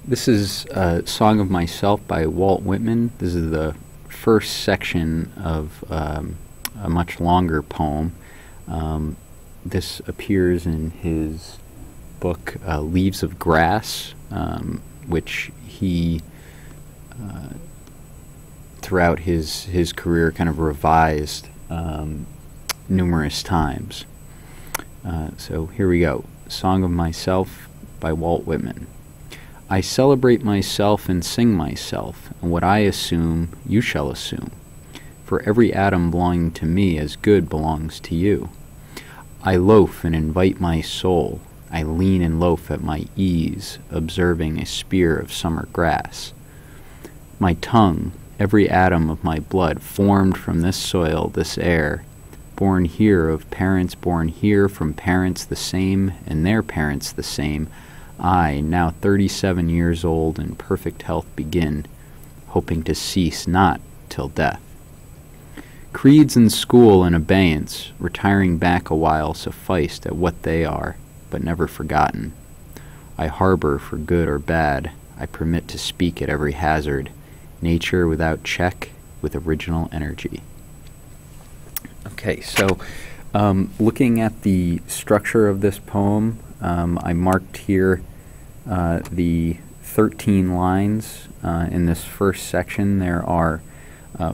This is Song of Myself by Walt Whitman. This is the first section of a much longer poem. This appears in his book Leaves of Grass, which he throughout his career kind of revised numerous times. So here we go. Song of Myself by Walt Whitman. I celebrate myself and sing myself, and what I assume, you shall assume. For every atom belonging to me as good belongs to you. I loaf and invite my soul. I lean and loaf at my ease, observing a spear of summer grass. My tongue, every atom of my blood, formed from this soil, this air, born here of parents born here from parents the same and their parents the same, I, now 37 years old, in perfect health begin, hoping to cease not till death. Creeds in school and abeyance, retiring back a while, sufficed at what they are, but never forgotten. I harbor for good or bad, I permit to speak at every hazard, nature without check, with original energy. Okay, so looking at the structure of this poem, I marked here the 13 lines in this first section. There are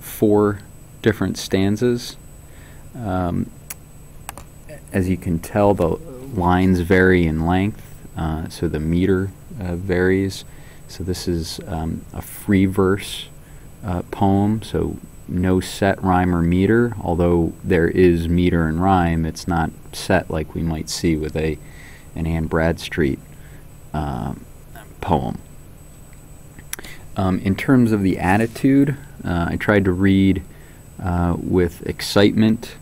4 different stanzas. As you can tell, the lines vary in length, so the meter varies. So this is a free verse poem, so no set rhyme or meter, although there is meter and rhyme. It's not set like we might see with an Anne Bradstreet poem. In terms of the attitude, I tried to read with excitement,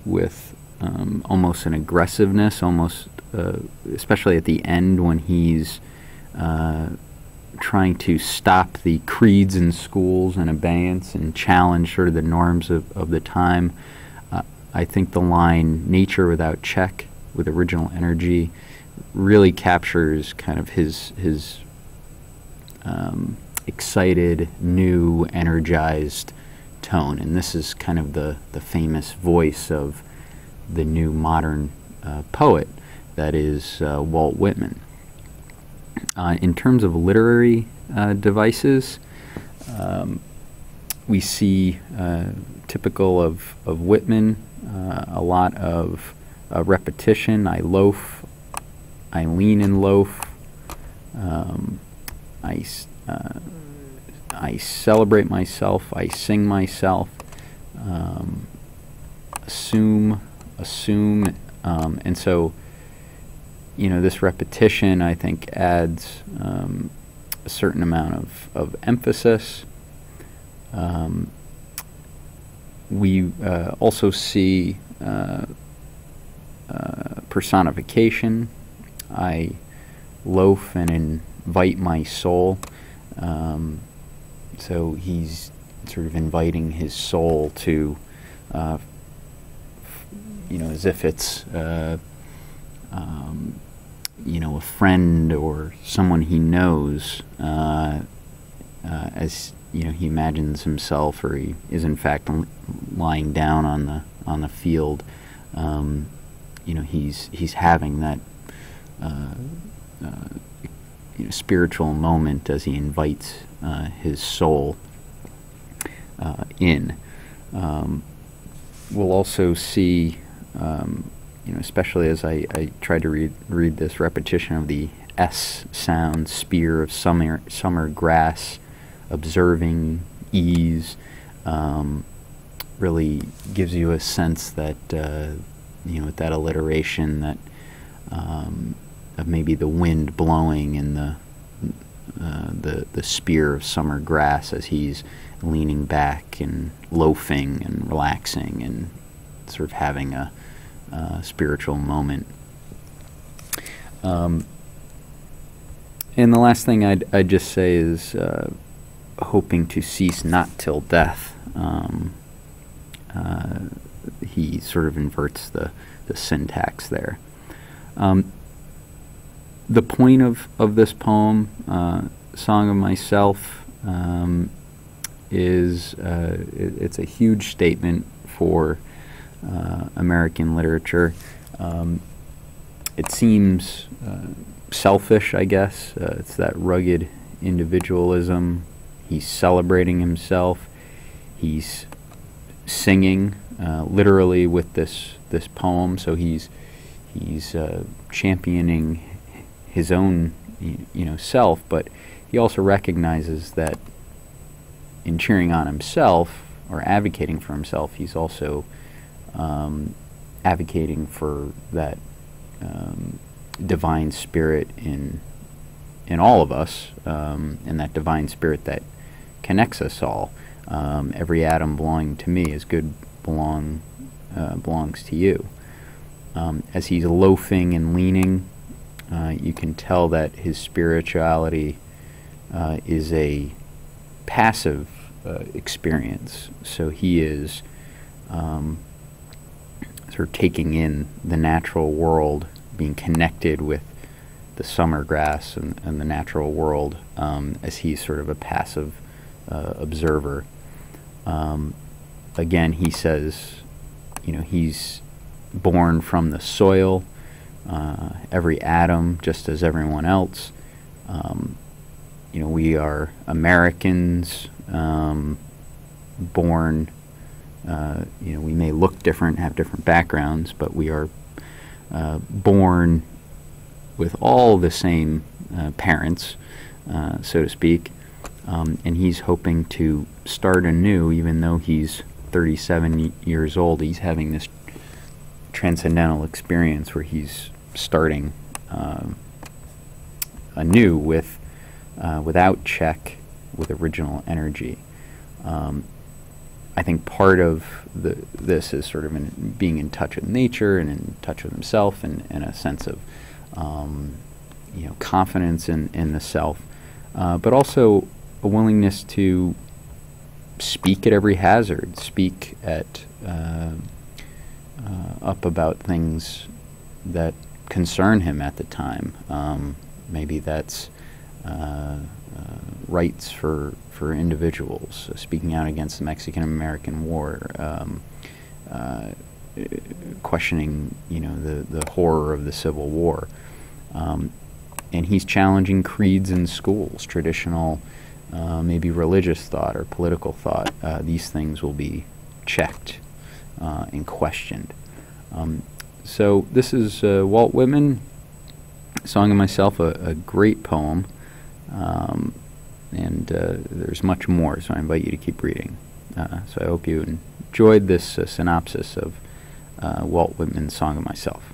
with almost an aggressiveness, almost especially at the end when he's trying to stop the creeds in schools and abeyance and challenge sort of the norms of the time. I think the line, nature without check, with original energy, really captures kind of his excited, new, energized tone. And this is kind of the famous voice of the new modern poet that is Walt Whitman. In terms of literary devices, we see, typical of Whitman, a lot of repetition. I loaf, I lean and loaf, I celebrate myself, I sing myself, assume, and so, you know, this repetition, I think, adds a certain amount of emphasis. We also see personification. I loaf and invite my soul. So he's sort of inviting his soul to, you know, as if it's you know, a friend or someone he knows, as you know, he imagines himself, or he is in fact lying down on the field. You know, he's having that you know, spiritual moment as he invites his soul in. We'll also see, you know, especially as I try to read this repetition of the S sound, spear of summer grass, observing, ease, really gives you a sense that, you know, with that alliteration, that of maybe the wind blowing in the spear of summer grass as he's leaning back and loafing and relaxing and sort of having a spiritual moment. And the last thing I'd just say is hoping to cease not till death. He sort of inverts the syntax there. The point of this poem, Song of Myself, is it's a huge statement for American literature. It seems selfish, I guess. It's that rugged individualism. He's celebrating himself. He's singing literally with this poem. So he's championing his own self, but he also recognizes that in cheering on himself or advocating for himself, he's also advocating for that divine spirit in all of us, and that divine spirit that connects us all. Every atom belonging to me is good belongs to you. As he's loafing and leaning, you can tell that his spirituality is a passive experience. So he is sort of taking in the natural world, being connected with the summer grass and the natural world, as he's sort of a passive observer. Again, he says, he's born from the soil, every atom, just as everyone else. We are Americans, born, we may look different, have different backgrounds, but we are born with all the same parents, so to speak, and he's hoping to start anew. Even though he's 37 years old, he's having this transcendental experience where he's starting anew without check, with original energy. I think part of this is sort of being in touch with nature and in touch with himself, and a sense of confidence in the self, but also a willingness to speak at every hazard, speak at up about things that concern him at the time. Maybe that's rights for individuals, speaking out against the Mexican-American War, questioning the horror of the Civil War, and he's challenging creeds in schools, traditional, maybe religious thought or political thought. These things will be checked and questioned. So this is Walt Whitman, Song of Myself, a great poem, and there's much more, so I invite you to keep reading. So I hope you enjoyed this synopsis of Walt Whitman's Song of Myself.